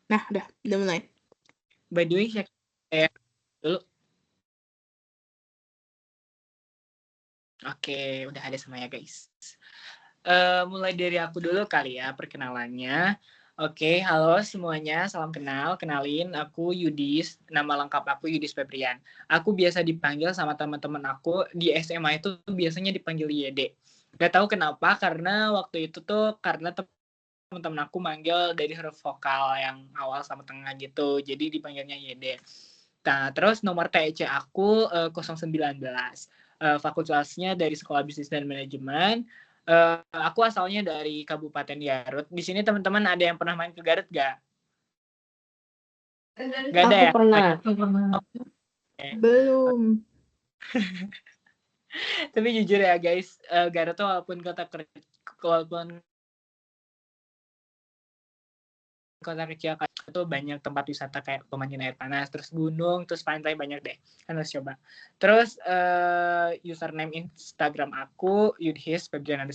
Nah, udah mulai. By the way, saya dulu. Oke, udah ada sama ya guys. Mulai dari aku dulu kali ya perkenalannya. Oke, halo semuanya, salam kenal. Kenalin, aku Yudis. Nama lengkap aku Yudis Febrian. Aku biasa dipanggil sama teman-teman aku di SMA itu biasanya dipanggil YD. Gak tahu kenapa, karena waktu itu tuh karena teman-teman aku manggil dari huruf vokal yang awal sama tengah gitu. Jadi dipanggilnya YD. Nah, terus nomor TC aku 019. Fakultasnya dari Sekolah Bisnis dan Manajemen. Aku asalnya dari Kabupaten Garut. Di sini teman-teman ada yang pernah main ke Garut gak? Gak ada ya? Aku pernah. Okay. Belum. Tapi jujur ya guys, Garut tuh walaupun kota kecil itu banyak tempat wisata kayak pemandian air panas, terus gunung, terus pantai, banyak deh. Kan harus coba. Terus username Instagram aku Yudhis Febrian _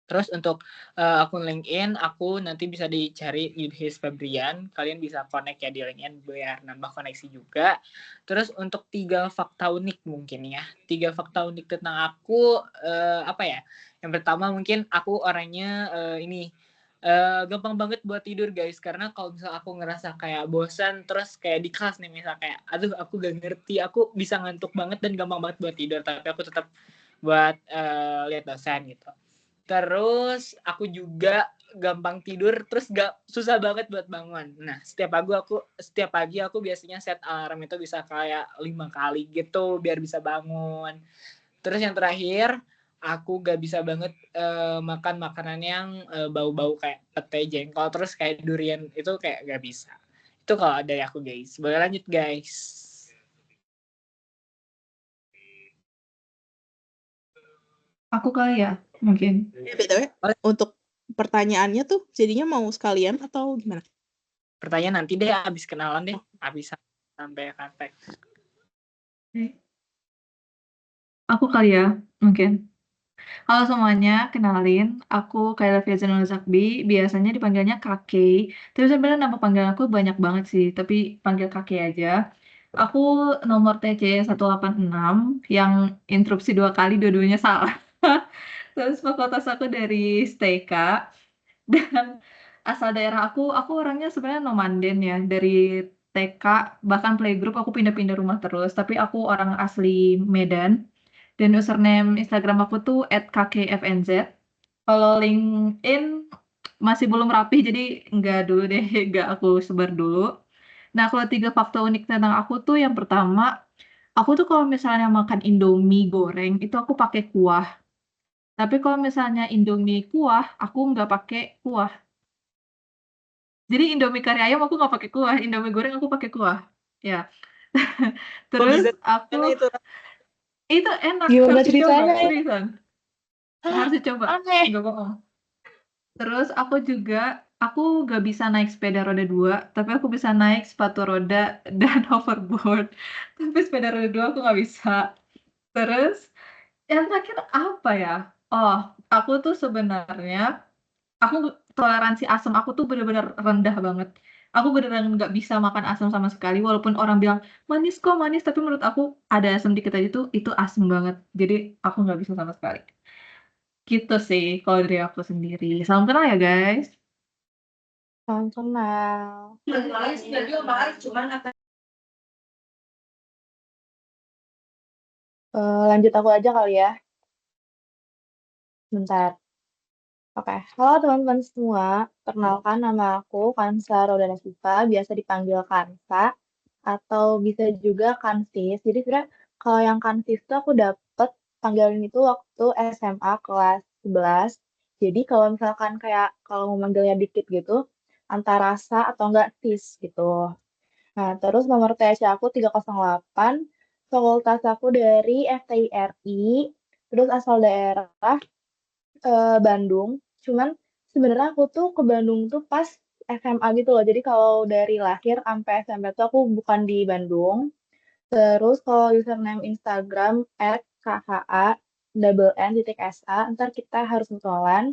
Terus untuk akun LinkedIn aku nanti bisa dicari Yudhis Febrian. Kalian bisa connect ya di LinkedIn biar nambah koneksi juga. Terus untuk 3 fakta unik mungkin ya. 3 fakta unik tentang aku apa ya? Yang pertama mungkin aku orangnya gampang banget buat tidur guys, karena kalau misal aku ngerasa kayak bosan terus kayak di kelas nih misal kayak aduh aku gak ngerti, aku bisa ngantuk banget dan gampang banget buat tidur, tapi aku tetap buat lihat dosen gitu. Terus aku juga gampang tidur, terus gak susah banget buat bangun. Nah, setiap pagi aku biasanya set alarm itu bisa kayak 5 kali gitu biar bisa bangun. Terus yang terakhir, aku gak bisa banget makan makanan yang bau-bau kayak pete, jengkol, terus kayak durian itu kayak gak bisa. Itu kalau dari aku guys. Boleh lanjut guys. Aku kali ya, mungkin. BTW, untuk pertanyaannya tuh jadinya mau sekalian atau gimana? Pertanyaan nanti deh, abis kenalan deh. Abis sampai kontak. Aku kali ya, mungkin. Halo semuanya, kenalin, aku Kayla Fiazanul Zakbi, biasanya dipanggilnya Kakek. Tapi sebenarnya nama panggilan aku banyak banget sih, tapi panggil Kakek aja. Aku nomor TC 186, yang interupsi 2 kali, dua-duanya salah. Terus fakultas aku dari STK, dan asal daerah aku orangnya sebenarnya nomanden ya, dari TK, bahkan playgroup aku pindah-pindah rumah terus, tapi aku orang asli Medan. Dan username Instagram aku tuh @kkfnz. Kalau LinkedIn masih belum rapi, jadi nggak dulu deh, nggak aku sebar dulu. Nah, kalau 3 fakta unik tentang aku tuh, yang pertama, aku tuh kalau misalnya makan Indomie goreng, itu aku pakai kuah. Tapi kalau misalnya Indomie kuah, aku nggak pakai kuah. Jadi Indomie kari ayam aku nggak pakai kuah, Indomie goreng aku pakai kuah. Ya. Terus aku itu enak, Gimana harus dicoba, ceritanya? seriusan. Harus dicoba, Aneh. nggak bohong. Terus aku gak bisa naik sepeda roda 2, tapi aku bisa naik sepatu roda dan hoverboard. Tapi sepeda roda 2 aku nggak bisa. Terus yang terakhir apa ya? Oh, aku tuh sebenarnya toleransi asam aku tuh bener-bener rendah banget. Aku beneran nggak bisa makan asam sama sekali, walaupun orang bilang manis kok manis, tapi menurut aku ada asam dikit aja tuh itu asam banget. Jadi aku nggak bisa sama sekali. Gitu sih kalau dari aku sendiri. Salam kenal ya guys. Salam kenal. Lanjut aku aja kali ya. Bentar. Oke, halo teman-teman semua. Perkenalkan, nama aku Kansa Rodana Siva, biasa dipanggil Kansa, atau bisa juga Kansis. Jadi sebenarnya kalau yang Kansis tuh aku dapet panggilan itu waktu SMA kelas 11. Jadi kalau misalkan kayak kalau mau manggilnya dikit gitu, antara Sa atau enggak Sis gitu. Nah, terus nomor TC aku 308, fakultas aku dari FTIRI, terus asal daerah Bandung. Cuman sebenarnya aku tuh ke Bandung tuh pas SMA gitu loh. Jadi kalau dari lahir sampai SMP tuh aku bukan di Bandung. Terus kalau username Instagram @kha_sa, ntar kita harus mutualan.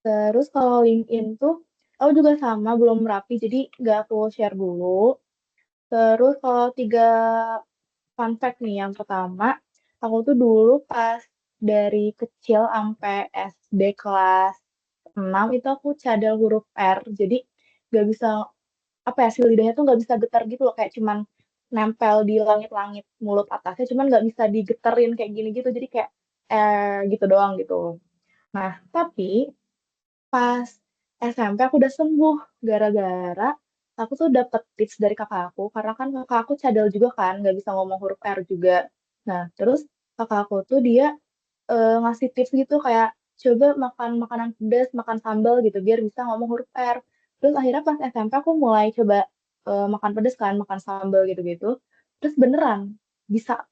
Terus kalau LinkedIn tuh Aku juga sama, belum rapi, jadi nggak aku share dulu. Terus kalau 3 fun fact nih, yang pertama, aku tuh dulu pas dari kecil sampai SD kelas 6 itu aku cadel huruf R, jadi nggak bisa, apa ya, si lidahnya tuh nggak bisa getar gitu loh, kayak cuman nempel di langit-langit mulut atasnya, cuman nggak bisa digeterin kayak gini gitu, jadi kayak, gitu doang gitu. Nah, tapi pas SMP aku udah sembuh, gara-gara aku tuh dapet tips dari kakak aku, karena kan kakak aku cadel juga kan, nggak bisa ngomong huruf R juga. Nah, terus kakak aku tuh dia, ngasih tips gitu kayak, "Coba makan makanan pedas, makan sambal gitu, biar bisa ngomong huruf R." Terus akhirnya pas SMP aku mulai coba, makan pedes kan, makan sambal gitu-gitu, terus beneran bisa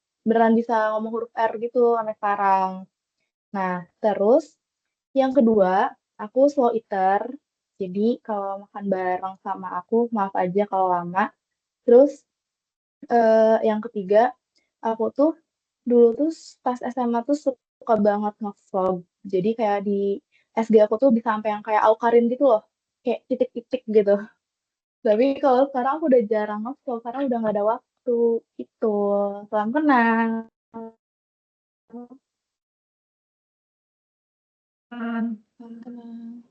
ngomong huruf R gitu sampai sekarang. Nah, terus yang kedua, aku slow eater. Jadi kalau makan bareng sama aku, maaf aja kalau lama. Terus, yang ketiga, aku tuh dulu tuh pas SMA tuh suka banget nge-vlog. Jadi kayak di SG aku tuh bisa sampai yang kayak Awkarin gitu loh, kayak titik-titik gitu. Tapi kalau sekarang aku udah jarang nge-vlog karena udah nggak ada waktu, gitu. Salam kenal. Salam kenal.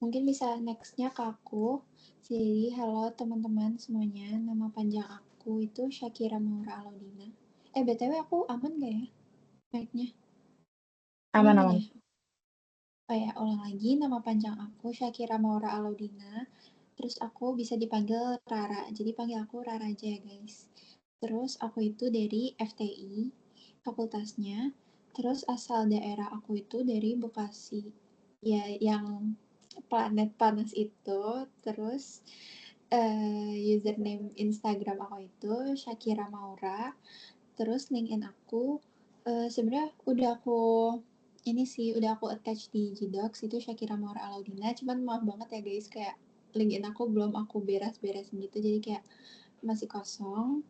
Mungkin bisa next-nya ke aku. Jadi, halo teman-teman semuanya. Nama panjang aku itu Syakira Maura Alaudina. BTW aku aman gak ya mic-nya? Aman Aman-aman. ya? Oh ya, ulang lagi. Nama panjang aku Syakira Maura Alaudina. Terus aku bisa dipanggil Rara. Jadi panggil aku Rara aja ya guys. Terus aku itu dari FTI, fakultasnya. Terus asal daerah aku itu dari Bekasi. Ya, yang planet panas itu. Terus username Instagram aku itu Syakira Maura. Terus LinkedIn aku sebenarnya udah aku ini sih udah aku attach di Gdocs itu Syakira Maura Alaudina, cuman maaf banget ya guys, kayak LinkedIn aku belum aku beres-beresin gitu, jadi kayak masih kosong.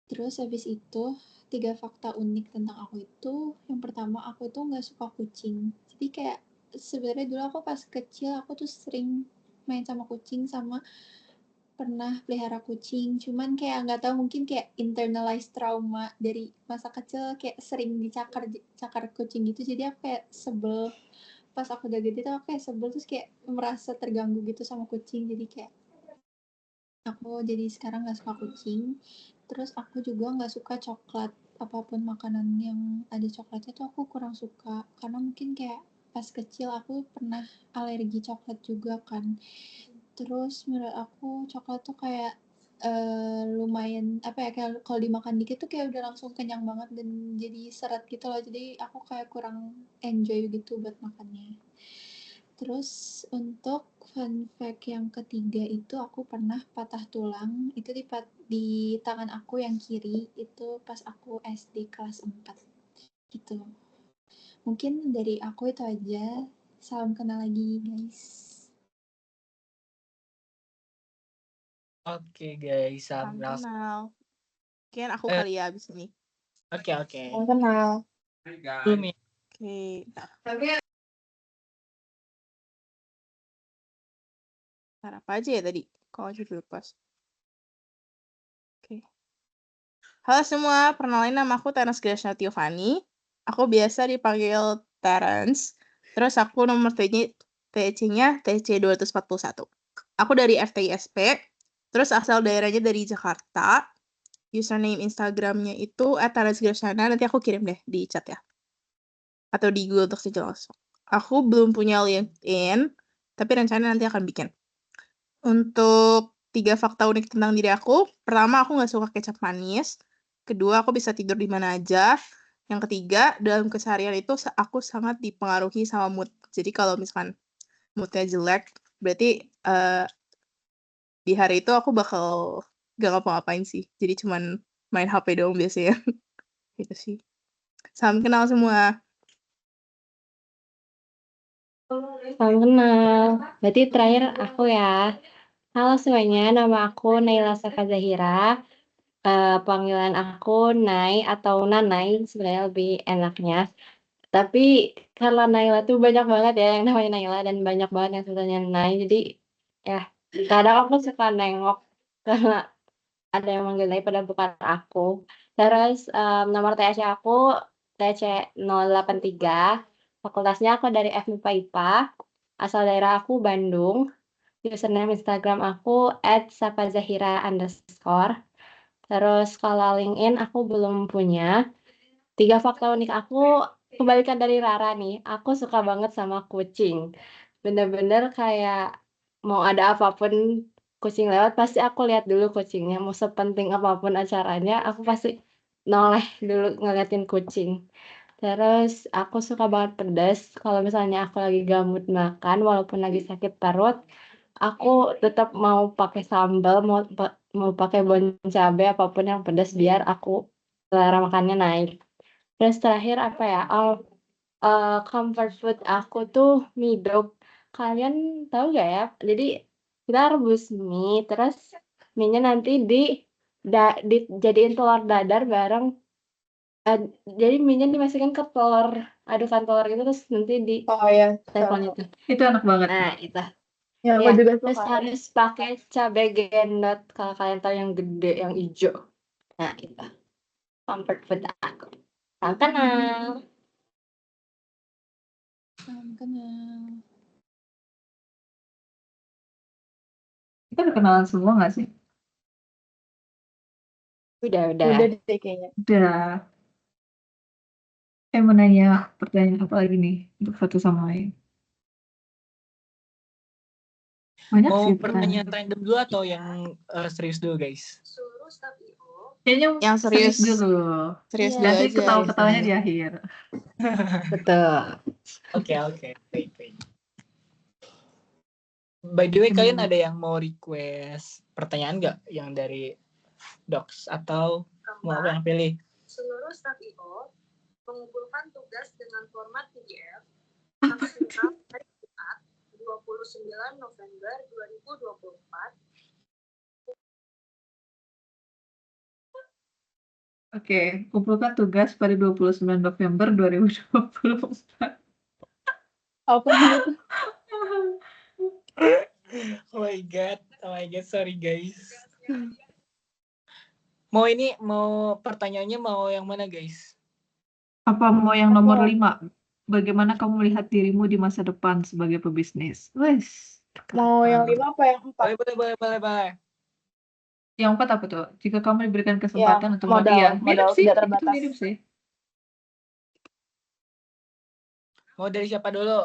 Terus habis itu 3 fakta unik tentang aku itu, yang pertama aku itu nggak suka kucing. Jadi kayak sebenarnya dulu aku pas kecil aku tuh sering main sama kucing, sama pernah pelihara kucing, cuman kayak nggak tahu, mungkin kayak internalized trauma dari masa kecil, kayak sering dicakar kucing gitu, jadi aku kayak sebel. Pas aku udah gede tuh aku kayak sebel, terus kayak merasa terganggu gitu sama kucing, jadi kayak aku jadi sekarang nggak suka kucing. Terus aku juga nggak suka coklat, apapun makanan yang ada coklatnya tuh aku kurang suka, karena mungkin kayak pas kecil aku pernah alergi coklat juga kan. Terus menurut aku coklat tuh kayak lumayan apa ya, kayak kalau dimakan dikit tuh kayak udah langsung kenyang banget dan jadi seret gitu loh, jadi aku kayak kurang enjoy gitu buat makannya. Terus untuk fun fact yang ketiga itu aku pernah patah tulang itu di tangan aku yang kiri itu pas aku SD kelas 4 gitu. Mungkin dari aku itu aja. Salam kenal lagi guys. Oke guys, Salam salam kenal. kenal. Mungkin aku Eh. kali ya abis ini. Oke. Salam kenal. Belum ya? Oke. Bentar. Bentar, apa aja ya tadi? Kok aja lepas. Oke. Halo semua, perkenalin nama aku Terence Gracia Tiovani. Aku biasa dipanggil Terence. Terus aku nomor TC-nya TC241. Aku dari FTISP. Terus asal daerahnya dari Jakarta. Username Instagramnya itu @terencegresciana. Nanti aku kirim deh di chat ya. Atau di Google Docs aja langsung. Aku belum punya LinkedIn, tapi rencana nanti akan bikin. Untuk 3 fakta unik tentang diri aku, pertama aku nggak suka kecap manis. Kedua, aku bisa tidur di mana aja. Yang ketiga, dalam keseharian itu aku sangat dipengaruhi sama mood. Jadi kalau misalkan moodnya jelek, berarti di hari itu aku bakal gak ngapa-ngapain sih. Jadi cuman main HP doang biasanya. Gitu sih. Salam kenal semua. Salam kenal. Berarti terakhir aku ya. Halo semuanya, nama aku Naila Safa Zahira. Panggilan aku Nay atau Nanay, sebenarnya lebih enaknya. Tapi karena Naila tuh banyak banget ya yang namanya Naila dan banyak banget yang sebutannya Nay, jadi ya kadang aku suka nengok karena ada yang manggil Nay padahal bukan aku. Terus nomor TC aku TC 083, fakultasnya aku dari FMIPA IPA, asal daerah aku Bandung, username Instagram aku @sapazahira_. Terus kalau LinkedIn aku belum punya. 3 fakta unik aku kebalikan dari Rara nih, aku suka banget sama kucing. Bener-bener kayak mau ada apapun kucing lewat pasti aku lihat dulu kucingnya, mau sepenting apapun acaranya aku pasti noleh dulu ngeliatin kucing. Terus aku suka banget pedas, kalau misalnya aku lagi gamut makan walaupun lagi sakit perut, aku tetap mau pakai sambal, mau pakai bon cabe apapun yang pedas biar aku selera makannya naik. Terus terakhir apa ya, comfort food aku tuh midok. Kalian tahu nggak ya? Jadi kita rebus mie, terus mie-nya nanti dijadiin telur dadar bareng. Jadi mie-nya dimasukin ke telur, adukan telur itu terus nanti di Oh ya, teflon itu. Itu enak banget. Nah itu. ya aku Ya, juga terus suka. harus pakai cabai gendot kalau kalian tahu yang gede, yang hijau. Nah itu comfort food aku. Salam kenal. Salam kenal. Kita udah kenalan semua nggak sih? Udah. Udah deh kayaknya. Udah. Mau nanya pertanyaan apa lagi nih untuk satu sama lain? Banyak Mau sih pertanyaan random dulu atau yang serius dulu guys? Kayaknya Yang serius. dulu. Serius Iya. dulu Nanti aja. ketawa-ketawanya di akhir. Betul. Oke. Baik. By the way, kalian ada yang mau request pertanyaan nggak yang dari Docs atau mau yang pilih? Seluruh staf IO mengumpulkan tugas dengan format PDF sampai dengan hari Jumat 29 November 2024. Oke, kumpulkan tugas pada 29 November 2024. Apa itu? Oh my god, sorry guys. Mau pertanyaannya mau yang mana guys? Apa mau yang nomor 5? Bagaimana kamu melihat dirimu di masa depan sebagai pebisnis? Wes. Mau yang 5 apa yang 4? Boleh. Yang 4 apa tuh? Jika kamu diberikan Yang kesempatan untuk modal mirip sih, tidak itu terbatas. mirip sih. Mau dari siapa dulu?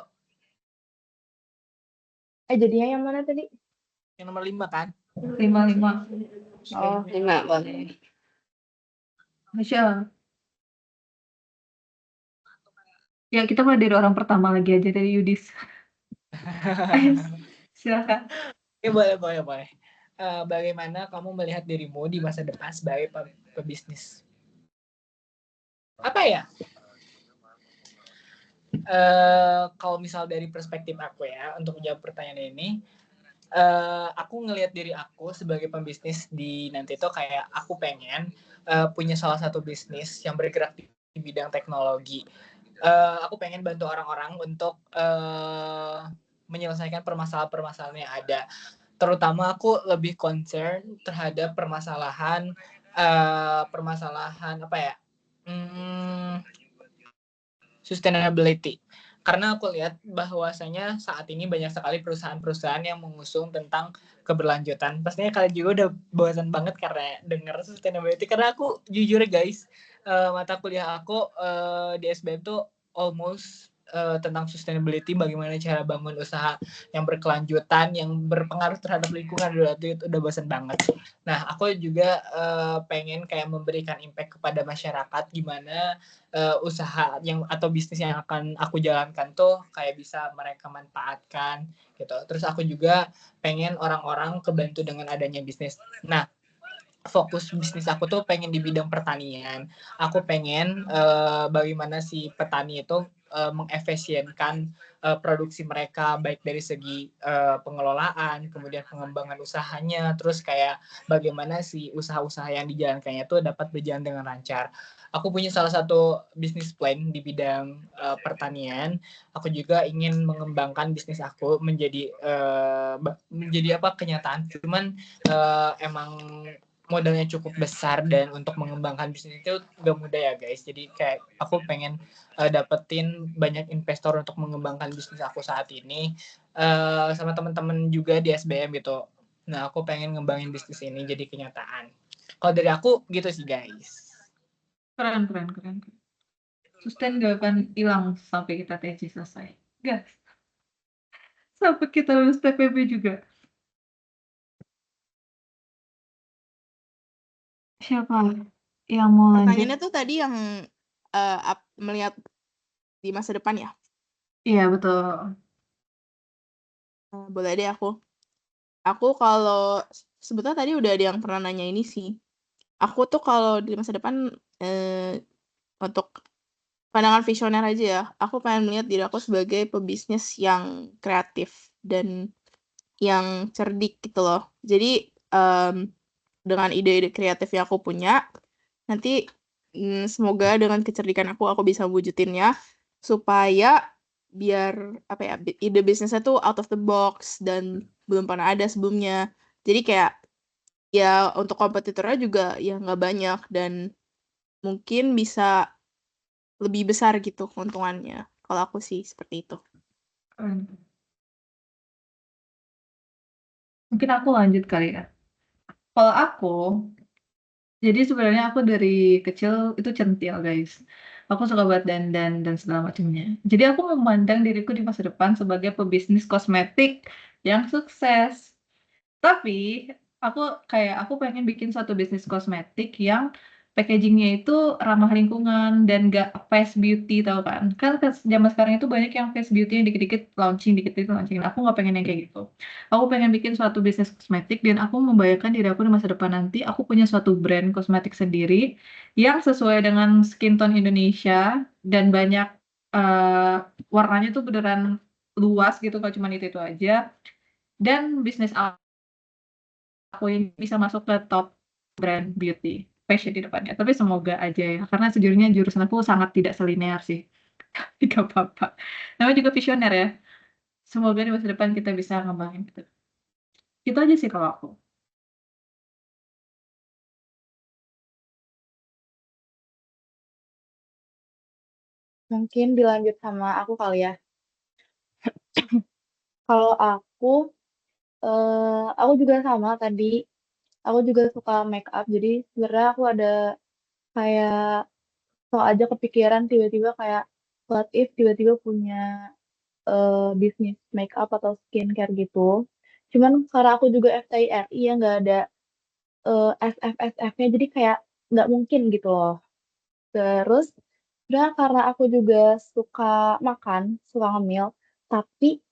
Jadinya yang mana tadi? Yang nomor 5 kan? 5. Oh, 5 boleh. Michelle. Ya, kita mulai dari orang pertama lagi aja, dari Yudis. Silakan. Oke, boleh. Bagaimana kamu melihat dirimu di masa depan sebagai pebisnis? Apa ya? Kalau misal dari perspektif aku ya, untuk menjawab pertanyaan ini, aku ngelihat diri aku sebagai pembisnis di nanti itu kayak aku pengen punya salah satu bisnis yang bergerak di bidang teknologi. Aku pengen bantu orang-orang untuk menyelesaikan permasalahan-permasalahan yang ada. Terutama aku lebih concern terhadap permasalahan apa ya? Sustainability. Karena aku lihat bahwasanya saat ini banyak sekali perusahaan-perusahaan yang mengusung tentang keberlanjutan. Pastinya kalian juga udah bosan banget karena dengar sustainability. Karena aku jujur guys, mata kuliah aku di SBM tuh almost tentang sustainability, bagaimana cara bangun usaha yang berkelanjutan, yang berpengaruh terhadap lingkungan, itu udah bosan banget. Nah, aku juga pengen kayak memberikan impact kepada masyarakat, gimana usaha yang atau bisnis yang akan aku jalankan tuh kayak bisa mereka manfaatkan gitu. Terus aku juga pengen orang-orang kebantu dengan adanya bisnis. Nah, fokus bisnis aku tuh pengen di bidang pertanian. Aku pengen bagaimana si petani itu mengefisienkan produksi mereka, baik dari segi pengelolaan, kemudian pengembangan usahanya, terus kayak bagaimana si usaha-usaha yang dijalankannya itu dapat berjalan dengan lancar. Aku punya salah satu bisnis plan di bidang pertanian. Aku juga ingin mengembangkan bisnis aku menjadi kenyataan. Cuman emang modalnya cukup besar, dan untuk mengembangkan bisnis itu gak mudah ya guys. Jadi kayak aku pengen dapetin banyak investor untuk mengembangkan bisnis aku saat ini, sama teman-teman juga di SBM gitu. Nah, aku pengen ngembangin bisnis ini jadi kenyataan. Kalau dari aku gitu sih guys. Keren. Sustain gak akan hilang sampai kita TC selesai. Gas. Sampai kita lulus TPB juga. Siapa yang mau lanjut? Pertanyaannya tuh tadi yang melihat di masa depan ya? Iya, betul. Boleh deh aku. Aku kalau sebetulnya tadi udah ada yang pernah nanya ini sih. Aku tuh kalau di masa depan untuk pandangan visioner aja ya, aku pengen melihat diri aku sebagai pebisnis yang kreatif dan yang cerdik gitu loh. Jadi dengan ide-ide kreatif yang aku punya, nanti semoga dengan kecerdikan aku bisa wujudinnya supaya biar ide bisnisnya tuh out of the box dan belum pernah ada sebelumnya. Jadi kayak ya untuk kompetitornya juga ya nggak banyak, dan mungkin bisa lebih besar gitu keuntungannya. Kalau aku sih seperti itu. Mungkin aku lanjut kali ya. Kalau aku, jadi sebenarnya aku dari kecil itu centil guys. Aku suka buat dandan dan segala macamnya. Jadi aku memandang diriku di masa depan sebagai pebisnis kosmetik yang sukses. Tapi aku pengen bikin suatu bisnis kosmetik yang packagingnya itu ramah lingkungan dan gak fast beauty, tau kan? Kan zaman sekarang itu banyak yang fast beauty yang dikit-dikit launching, dikit-dikit launching. Aku gak pengen yang kayak gitu. Aku pengen bikin suatu bisnis kosmetik dan aku membayangkan diri aku di masa depan nanti aku punya suatu brand kosmetik sendiri yang sesuai dengan skin tone Indonesia dan banyak warnanya tuh beneran luas gitu, kalau cuma itu aja. Dan bisnis aku ini bisa masuk ke top brand beauty fashion di depannya. Tapi semoga aja ya, karena sejujurnya jurusan aku sangat tidak selinear sih. Tidak apa-apa. Namanya juga visioner ya. Semoga di masa depan kita bisa ngembangin gitu. Itu aja sih kalau aku. Mungkin dilanjut sama aku kali ya. Kalau aku juga sama tadi. Aku juga suka make up. Jadi sebenarnya aku ada kayak aja kepikiran tiba-tiba kayak what if tiba-tiba punya bisnis make up atau skincare gitu. Cuman karena aku juga FTIRI ya nggak ada SF-SF-nya, jadi kayak nggak mungkin gitu loh. Terus udah karena aku juga suka makan, suka ngemil, tapi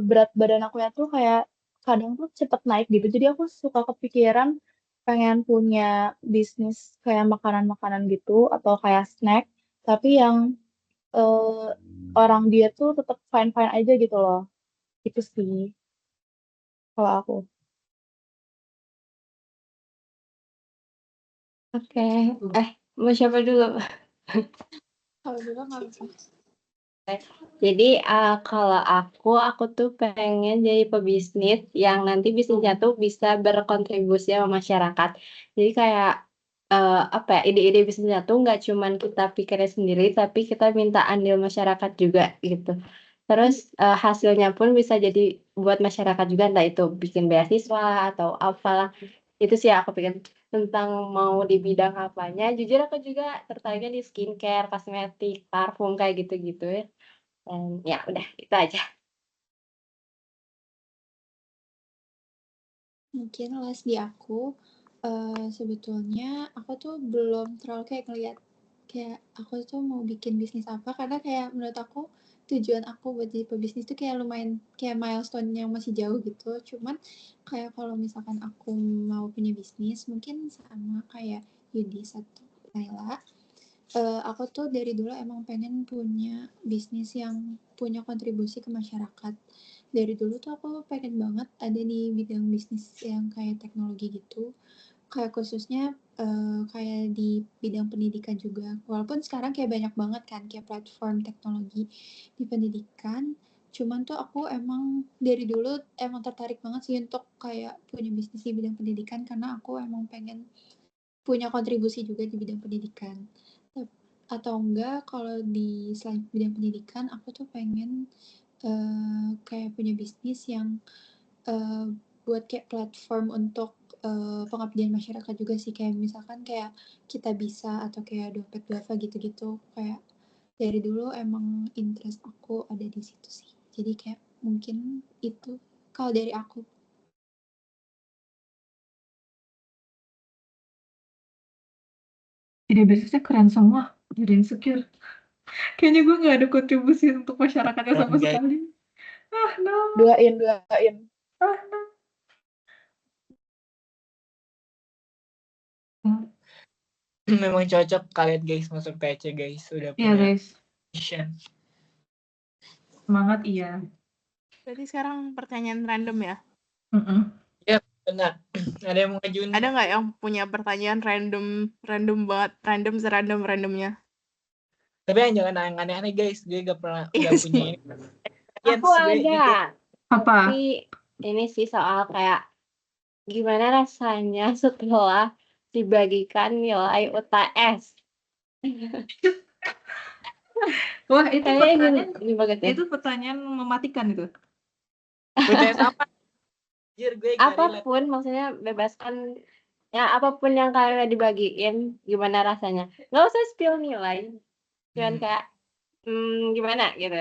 berat badan akunya tuh kayak kadang tuh cepet naik gitu. Jadi aku suka kepikiran pengen punya bisnis kayak makanan-makanan gitu atau kayak snack, tapi yang eee, orang dia tuh tetap fine-fine aja gitu loh. Itu sih kalau aku. Oke. Mau siapa dulu? Kalau dulu nggak apa-apa. Jadi kalau aku tuh pengen jadi pebisnis yang nanti bisnisnya tuh bisa berkontribusi sama masyarakat. Jadi kayak ide-ide bisnisnya tuh nggak cuman kita pikirin sendiri, tapi kita minta andil masyarakat juga gitu. Terus hasilnya pun bisa jadi buat masyarakat juga, entah itu bikin beasiswa atau apalah. Itu sih aku pikir. Tentang mau di bidang apanya, jujur aku juga tertariknya di skincare, kosmetik, parfum kayak gitu-gitu ya. Dan ya udah itu aja. Mungkin les di aku, sebetulnya aku tuh belum terlalu kayak ngeliat kayak aku tuh mau bikin bisnis apa, karena kayak menurut aku tujuan aku buat jadi pebisnis tuh kayak lumayan kayak milestone yang masih jauh gitu. Cuman kayak kalau misalkan aku mau punya bisnis mungkin sama kayak Yudi atau Naila, Aku tuh dari dulu emang pengen punya bisnis yang punya kontribusi ke masyarakat. Dari dulu tuh aku pengen banget ada di bidang bisnis yang kayak teknologi gitu. Kayak khususnya kayak di bidang pendidikan juga. Walaupun sekarang kayak banyak banget kan kayak platform teknologi di pendidikan. Cuman tuh aku emang dari dulu emang tertarik banget sih untuk kayak punya bisnis di bidang pendidikan karena aku emang pengen punya kontribusi juga di bidang pendidikan. Atau enggak kalau di selain bidang pendidikan aku tuh pengen kayak punya bisnis yang buat kayak platform untuk pengabdian masyarakat juga sih, kayak misalkan kayak Kita Bisa atau kayak Dompet Duafa gitu-gitu. Kayak dari dulu emang interest aku ada di situ sih. Jadi kayak mungkin itu kalau dari aku. Ide bisnisnya keren semua. Jadi insecure. Kayaknya gue gak ada kontribusi untuk masyarakatnya sama Guys. sekali. No. Duain. No. Memang cocok kalian guys masuk TC guys. Udah Iya punya guys, vision. semangat iya. Berarti sekarang pertanyaan random ya? Benar. Ada yang mau ngajuin? Ada nggak yang punya pertanyaan random banget, random serandom-randomnya? Tapi yang jangan aneh-aneh guys. Gue gak pernah Iya gak sih. punya ini. Aku ada. Apa? Tapi ini sih soal kayak gimana rasanya setelah dibagikan nilai UTS. Wah, itu Kayaknya pertanyaan ini banget ya. itu pertanyaan mematikan itu. UTS apa? Anjir, gue gak relate. Apapun maksudnya bebaskan ya apapun yang kalian dibagiin gimana rasanya. Nggak usah spill nilai. Cuman kayak gimana gitu.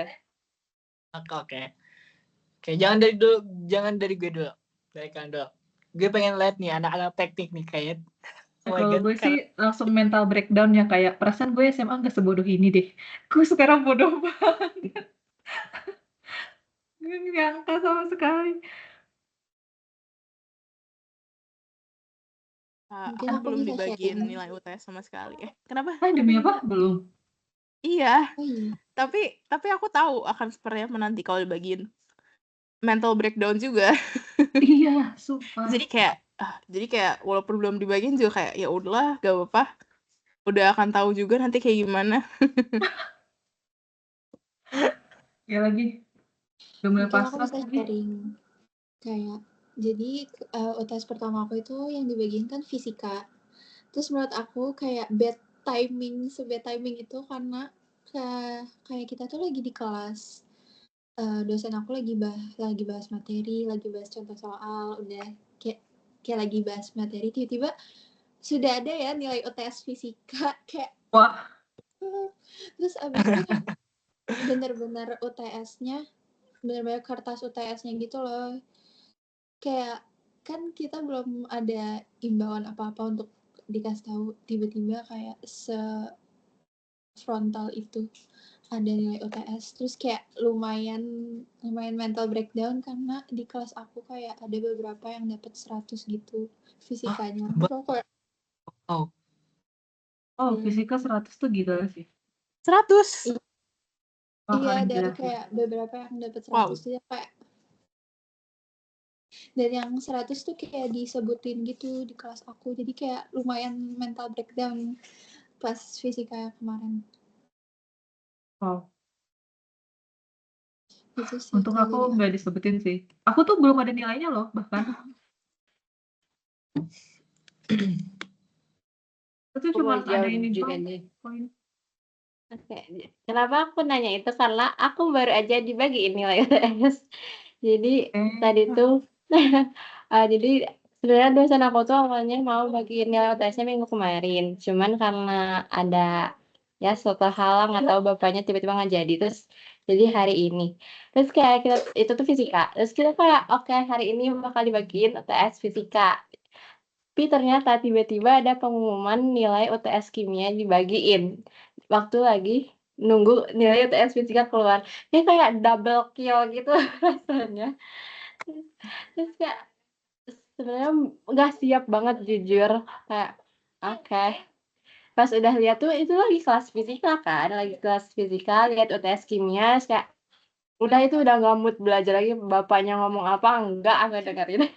Oke. Jangan dari gue dulu. Dari kalian dulu. Gue pengen lihat nih anak-anak teknik nih kayak. Oh my Kalau God, gue sih langsung mental breakdown ya, kayak perasaan gue SMA nggak sebodoh ini deh. Gue sekarang bodoh banget. Gue nggak nyangka sama sekali. Mungkin Aku aku belum bisa dibagiin sharing. nilai UTS sama sekali. Kenapa? Demi apa? Belum. Iya, Oh iya. tapi aku tahu akan seperti apa nanti kalau dibagiin. Mental breakdown juga. Iya, sumpah. Jadi kayak walaupun belum dibagiin juga kayak ya udahlah, gak apa-apa. Udah akan tahu juga nanti kayak gimana. Ya lagi. Udah mulai Mungkin aku pasrah bisa lagi. sharing. Kayak jadi UTS pertama aku itu yang dibagiin kan fisika. Terus menurut aku kayak sebad timing itu karena kayak kita tuh lagi di kelas, dosen aku lagi bahas materi, lagi bahas contoh soal, udah kayak lagi bahas materi, tiba-tiba sudah ada ya nilai UTS fisika kayak. Wah. Terus abis itu kayak bener-bener UTS-nya, bener-bener kertas UTS-nya gitu loh. Kayak kan kita belum ada imbauan apa-apa untuk dikasih tahu, tiba-tiba kayak frontal itu ada nilai UTS. Terus kayak lumayan mental breakdown karena di kelas aku kayak ada beberapa yang dapat 100 gitu fisikanya. Fisika 100 tuh gila sih. 100? Iya, ada kayak beberapa yang dapat 100 dia kayak. Dan yang 100 tuh kayak disebutin gitu di kelas aku. Jadi kayak lumayan mental breakdown pas fisika kemarin. Wow. Itu sih. Untuk aku nggak disebutin sih. Aku tuh belum ada nilainya loh bahkan. Itu cuma ada ini juga poin. Oke. Kenapa aku nanya itu karena aku baru aja dibagiin nilai UTS. Jadi tadi tuh jadi sebenarnya dosen aku tuh awalnya mau bagiin nilai UTS-nya minggu kemarin. Cuman karena ada ya suatu halang atau bapaknya tiba-tiba nggak jadi, terus jadi hari ini. Terus kayak kita itu tuh fisika. Terus kita kayak oke, hari ini bakal dibagiin UTS fisika. Tapi ternyata tiba-tiba ada pengumuman nilai UTS kimia dibagiin. Waktu lagi nunggu nilai UTS fisika keluar. Ini kayak double kill gitu rasanya. Terus kayak sebenarnya nggak siap banget jujur. Kayak oke. Pas udah lihat tuh itu lagi kelas fisika kan, lihat UTS kimia, terus kayak udah itu udah nggak mood belajar lagi, bapaknya ngomong apa enggak aku dengerin.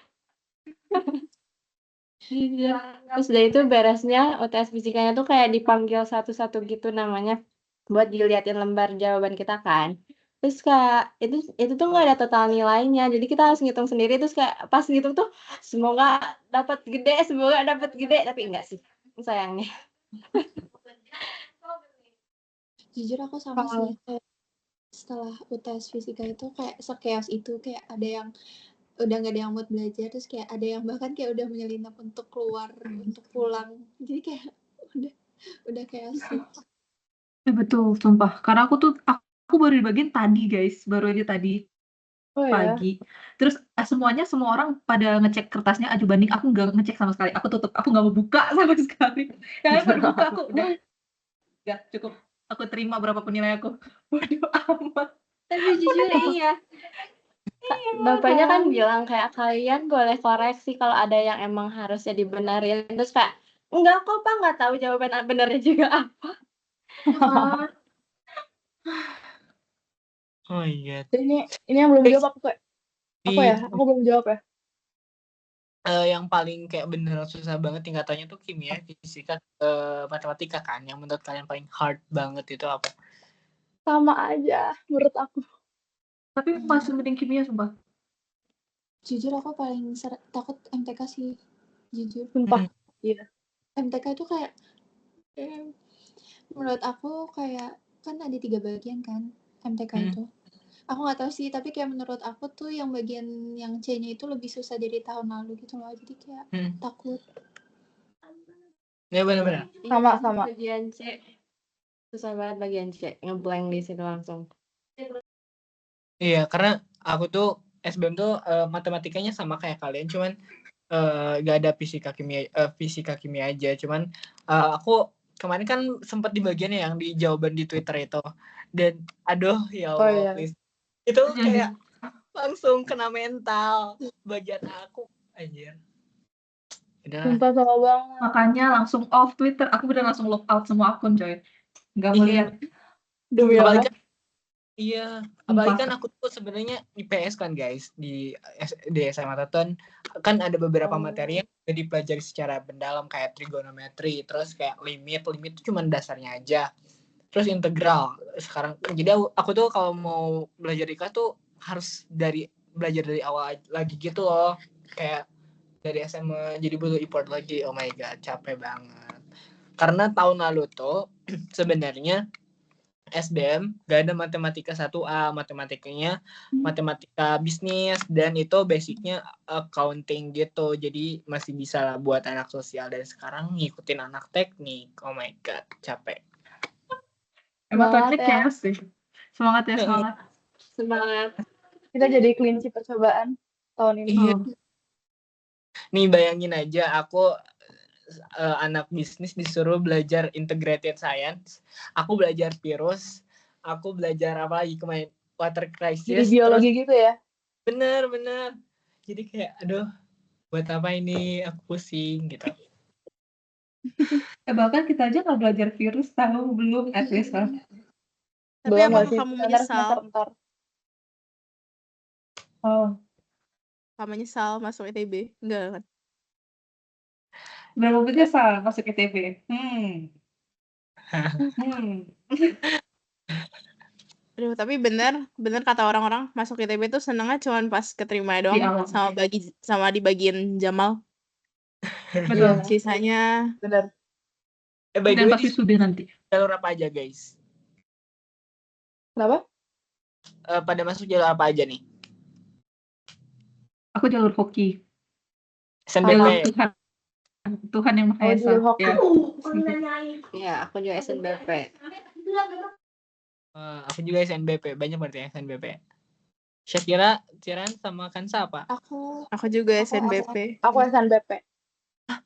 Terus udah itu beresnya UTS fisikanya tuh kayak dipanggil satu-satu gitu namanya buat diliatin lembar jawaban kita kan. Terus kayak itu tuh nggak ada total nilainya, jadi kita harus ngitung sendiri. Terus kayak pas ngitung tuh semoga dapat gede, tapi enggak sih sayangnya. Jujur aku sama sih, kayak setelah UTS fisika itu kayak sekeos itu, kayak ada yang udah nggak ada yang mood belajar, terus kayak ada yang bahkan kayak udah menyelinap untuk keluar, untuk pulang. Jadi kayak udah chaos sih. Betul, sumpah. Karena aku baru dibagiin tadi, guys. Baru aja tadi Oh ya. pagi. Terus semua orang pada ngecek kertasnya aju banding. Aku nggak ngecek sama sekali. Aku tutup. Aku nggak mau buka sama sekali. Yang pas buka aku udah nggak cukup. Aku terima berapapun nilai aku. Waduh amat. Tapi jujur iya. Bapaknya kan bilang kayak kalian boleh koreksi kalau ada yang emang harusnya dibenerin. Terus kayak enggak kok Pak, nggak tahu jawaban benernya juga apa. Oh iya. Ini yang belum jawab aku kayak. Apa ya? Aku belum jawab ya. Yang paling kayak beneran susah banget tingkatannya tuh kimia, fisika, matematika kan. Yang menurut kalian paling hard banget itu apa? Sama aja menurut aku. Tapi masih mending kimia, sumpah. Jujur aku paling takut MTK sih, jujur. Sumpah. Iya. MTK itu kayak menurut aku kayak kan ada 3 bagian kan MTK itu. Aku nggak tahu sih, tapi kayak menurut aku tuh yang bagian yang C-nya itu lebih susah dari tahun lalu gitu loh. Jadi kayak takut. Ya benar-benar. Sama. Bagian C. Susah banget bagian C. Ngeblank di situ langsung. Iya, karena aku tuh SBM tuh matematikanya sama kayak kalian, cuman gak ada fisika kimia aja. Cuman aku kemarin kan sempat di bagian yang di jawaban di Twitter itu, dan aduh ya Allah, please. Itu kayak langsung kena mental bagian aku anjir. Sumpah sama banget. Makanya langsung off Twitter. Aku bener langsung log out semua akun, coy. Nggak mau lihat. Demi apa? Iya, apalagi kan aku tuh sebenarnya IPS kan guys, di SMA Teton kan ada beberapa materi yang udah dipelajari secara mendalam kayak trigonometri, terus kayak limit itu cuma dasarnya aja, terus integral sekarang. Jadi aku tuh kalau mau belajar IKA tuh harus belajar dari awal lagi gitu loh, kayak dari SMA, jadi butuh import lagi. Oh my god, capek banget. Karena tahun lalu tuh sebenarnya SBM gak ada matematika 1A, matematikanya matematika bisnis, dan itu basicnya accounting gitu, jadi masih bisa lah buat anak sosial. Dan sekarang ngikutin anak teknik. Oh my god, capek. Emang teknik ya sih. Semangat ya, Semangat. Kita jadi kelinci percobaan tahun ini. Iya. Nih bayangin aja, aku anak bisnis disuruh belajar integrated science, aku belajar virus, aku belajar apa lagi kemarin, water crisis. Jadi biologi terus, gitu ya? Bener. Jadi kayak aduh, buat apa ini, aku pusing gitu. Bahkan kita aja nggak belajar virus, tahu belum at least kan. Tapi apakah kamu menyesal? Oh. Kamu menyesal masuk ITB? Enggak kan? Berapa menyesal masuk ITB? Aduh, tapi bener kata orang-orang masuk ITB tuh senengnya cuma pas keterima doang, sama di bagian Jamal. Betul. Sisanya bener. By the way, pasti sudah nanti. Jalur apa aja guys? Kenapa? Pada masuk jalur apa aja nih? Aku jalur hoki. SNBP. Tuhan yang Maha Esa. Ya, aku juga SNBP. Aku juga SNBP, banyak berarti ya SNBP. Syakira, Ciran sama Kansa apa? Aku juga SNBP. Aku SNBP.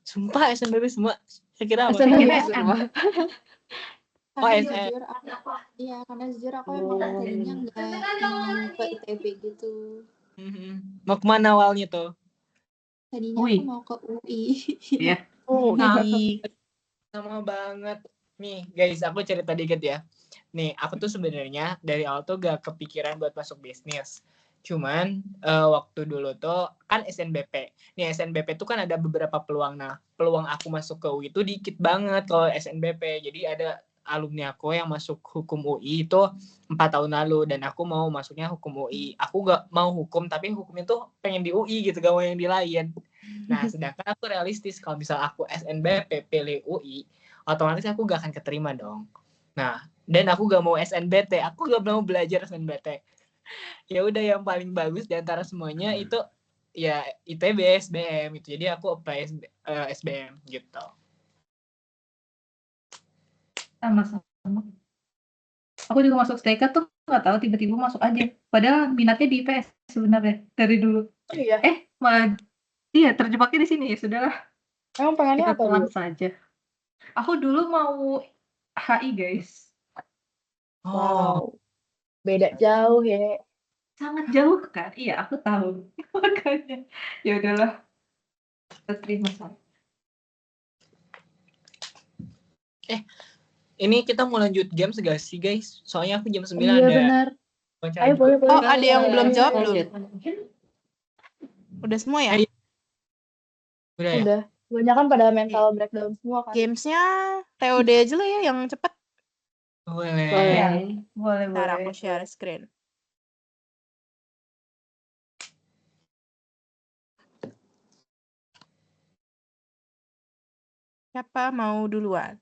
Sumpah SNBP semua. Syakira apa? SNBP semua. Karena jujur aku emang tadinya nggak mau ke ITB gitu. Mau kemana awalnya tuh? Tadinya aku mau ke UI. Iya. UI. Sama banget. Nih, guys, aku cerita dikit ya. Nih, aku tuh sebenarnya dari awal tuh gak kepikiran buat masuk bisnis. Cuman waktu dulu tuh kan SNBP. Nih, SNBP tuh kan ada beberapa peluang. Nah, peluang aku masuk ke UI itu dikit banget kalau SNBP. Jadi ada alumni aku yang masuk hukum UI itu 4 tahun lalu dan aku mau masuknya hukum UI. Aku gak mau hukum tapi hukum itu pengen di UI gitu, gak mau yang di lain. Nah, sedangkan aku realistis kalau misal aku SNBP pilih UI, otomatis aku gak akan keterima dong. Nah, dan aku gak mau SNBT, aku gak mau belajar SNBT. Ya udah yang paling bagus di antara semuanya itu ya ITB, SBM itu. Jadi aku apply SBM gitu. Sama-sama. Aku juga masuk STK tuh nggak tahu tiba-tiba masuk aja. Padahal minatnya di IPS sebenarnya dari dulu. Iya. Malah iya terjebaknya di sini ya sudahlah. Emang pengennya Kita apa pulang dulu? saja. Aku dulu mau HI guys. Oh, Wow. Beda jauh ya. Sangat jauh kan? Iya aku tahu. Makanya ya udahlah. Kita terima saja. ini kita mau lanjut game gak sih guys? Soalnya aku jam 9 Iya ada benar. wawancara. Ayo boleh. Oh, ada yang belum jawab belum? Lanjut. Udah semua ya? Ayo. Udah ya? Udah. Banyak kan pada mental breakdown semua kan. Gamesnya TOD aja lah ya yang cepet. Boleh. Iya. Boleh. Boleh Ntar boleh. aku share screen. Siapa mau duluan?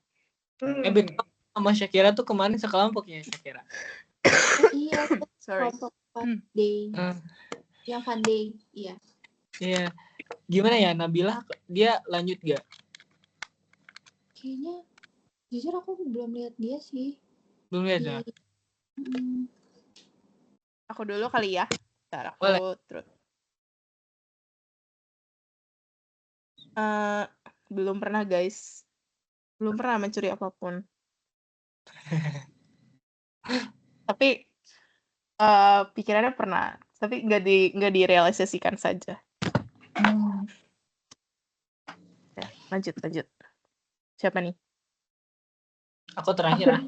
Betul sama Shakira tuh kemarin sekelompoknya Shakira. Iya, Sorry. kelompok fun day. Yang fun day, iya. Iya. Gimana ya Nabila? Dia lanjut gak? Kayaknya, jujur aku belum lihat dia sih. Belum lihat ya? Aku dulu kali ya. Ntar aku Boleh. terus. Belum pernah guys. Belum pernah mencuri apapun. Tapi pikirannya pernah. Tapi nggak direalisasikan saja. Ya, lanjut. Siapa nih? Aku terakhir.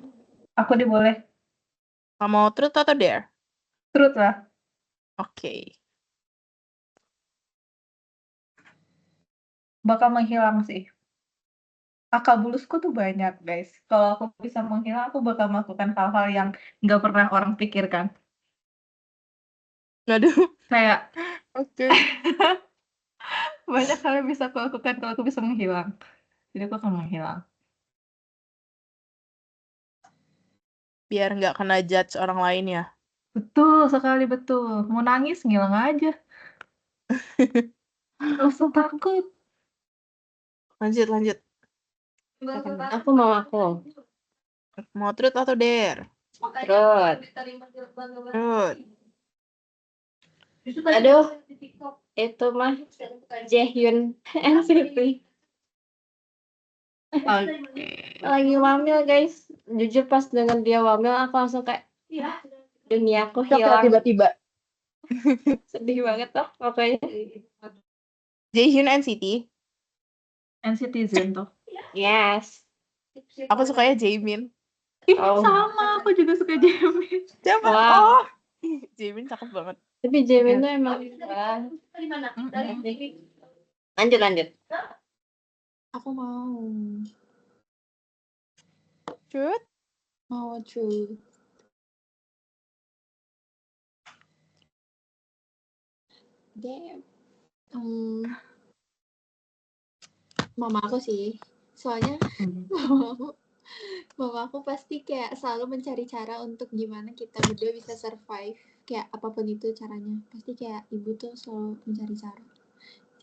Aku deh boleh. Kamu mau truth atau dare? Truth lah. Oke. Bakal menghilang sih. Akal bulusku tuh banyak guys. Kalau aku bisa menghilang, aku bakal melakukan hal-hal yang nggak pernah orang pikirkan. Aduh. Kayak Oke. banyak hal yang bisa aku lakukan kalau aku bisa menghilang. Jadi aku akan menghilang. Biar nggak kena judge orang lain ya. Betul sekali, betul. Mau nangis, ngilang aja. Nggak usah takut. Lanjut. Aku mau aku. Mau truth atau dare? Truth. Truth. Aduh, itu mah Jaehyun NCT. Oke. Lagi wamil guys. Jujur pas denger dia wamil aku langsung kayak duniaku Shock ya hilang. tiba-tiba. Sedih banget tuh pokoknya. Jaehyun NCT. NCTzen tuh. Yes. Aku sukanya Jaemin. Oh. Sama, aku juga suka Jaemin. Siapa? Wow. Oh. Jaemin cakep banget. Tapi Jaemin tuh emang lanjut. Aku mau. Truth? Mau truth. Damn. Mama aku sih. Soalnya mama aku pasti kayak selalu mencari cara untuk gimana kita berdua bisa survive. Kayak apapun itu caranya. Pasti kayak ibu tuh selalu mencari cara.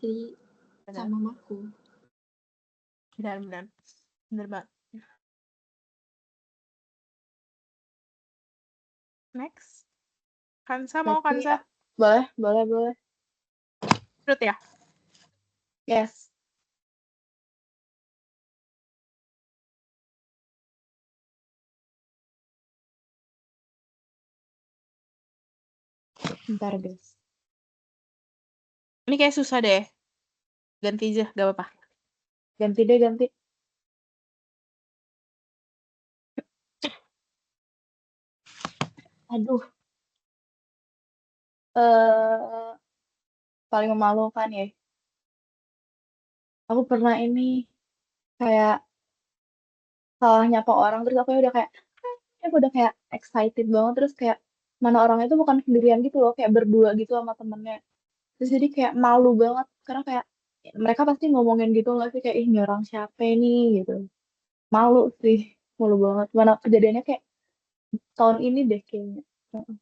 Jadi sama mamaku. Benar. Bener banget. Next. Kansa mau Kansa? Boleh. Truth ya? Yes. Bentar guys. Ini kayak susah deh. Ganti aja, gak apa-apa. Ganti. Aduh, eh paling memalukan ya. Aku pernah ini kayak salah nyapa orang terus aku udah kayak aku udah kayak excited banget terus kayak mana orangnya itu bukan sendirian gitu loh kayak berdua gitu sama temennya terus jadi kayak malu banget karena kayak mereka pasti ngomongin gitu nggak sih kayak ih ini orang siapa nih gitu malu sih malu banget mana kejadiannya kayak tahun ini deh kayaknya. Heeh.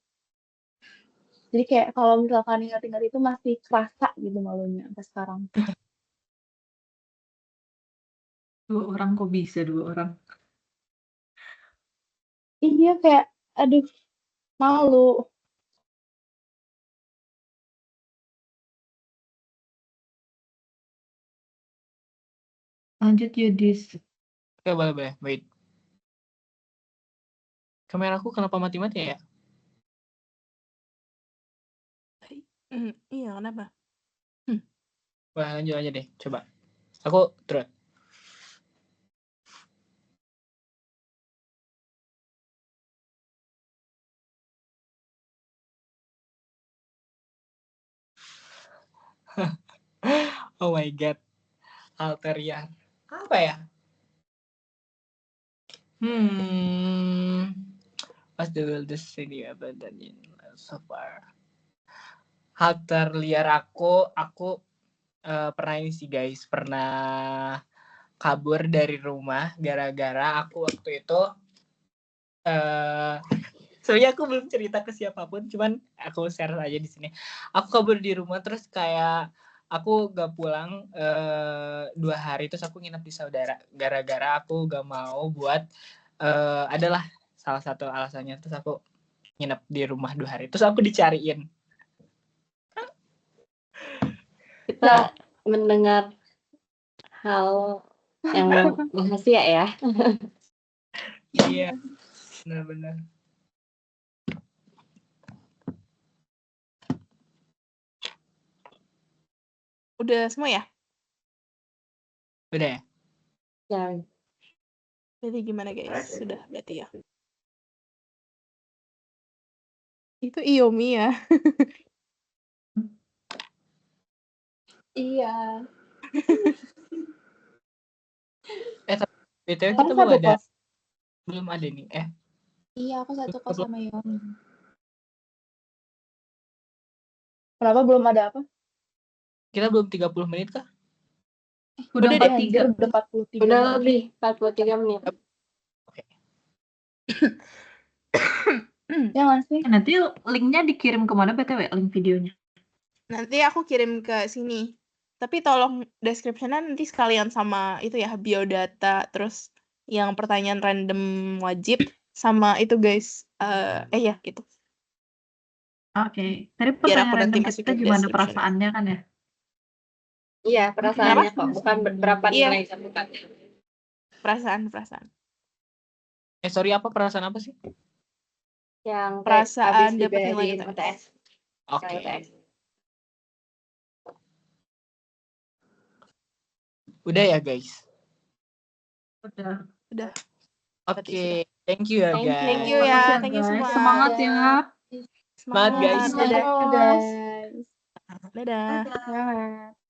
Jadi kayak kalau misalkan ingat-ingat itu masih kerasa gitu malunya sampai sekarang. 2 orang kok bisa 2 orang? Iya kayak aduh malu. Lanjut Yudis. Oke, boleh. Wait. Kameraku kenapa mati-mati ya? Iya, kenapa? Wah, lanjut aja deh. Coba. Aku terus. Oh my god. Alterian. Apa ya? What's the wildest thing you ever done in so far? Hal terliar aku pernah ini sih guys, pernah kabur dari rumah gara-gara aku waktu itu sebenarnya aku belum cerita ke siapapun, cuman aku share aja di sini. Aku kabur di rumah terus kayak aku gak pulang 2 hari terus aku nginep di saudara gara-gara aku gak mau buat adalah salah satu alasannya terus aku nginep di rumah 2 hari terus aku dicariin. Kita mendengar hal yang rahasia ya. Iya, benar-benar. Udah semua ya? Udah ya? Ya, Jadi gimana guys? Sudah berarti ya. Itu Iyomi ya. Iya. BTW Kan kita satu kos. belum ada nih. Iya, aku satu kos sama Yomi. Kenapa belum ada apa? Kita belum 30 menit kah? Udah Udah deh. 43. Anjir, udah 43 udah menit. lebih 43 menit. Ya nggak sih? Nanti linknya dikirim kemana BTW link videonya? Nanti aku kirim ke sini. Tapi tolong description-nya nanti sekalian sama itu ya, biodata, terus yang pertanyaan random wajib, sama itu guys, ya gitu. Oke. Tadi Biar pertanyaan aku nanti random kita masukin gimana description. perasaannya kan ya? Iya, perasaannya Kenapa? kok, bukan berapa Iya. nilai bukan. Perasaan. Sorry, apa perasaan apa sih? Yang Perasaan habis dapat nilai dibeliin UTS. UTS. Oke. UTS. Udah ya guys. Udah. Oke. Thank you ya Thank you. guys. Thank you ya, Makasih thank you guys. semua. Semangat ya. Semangat guys. Dadah. Guys. Dadah. Semangat.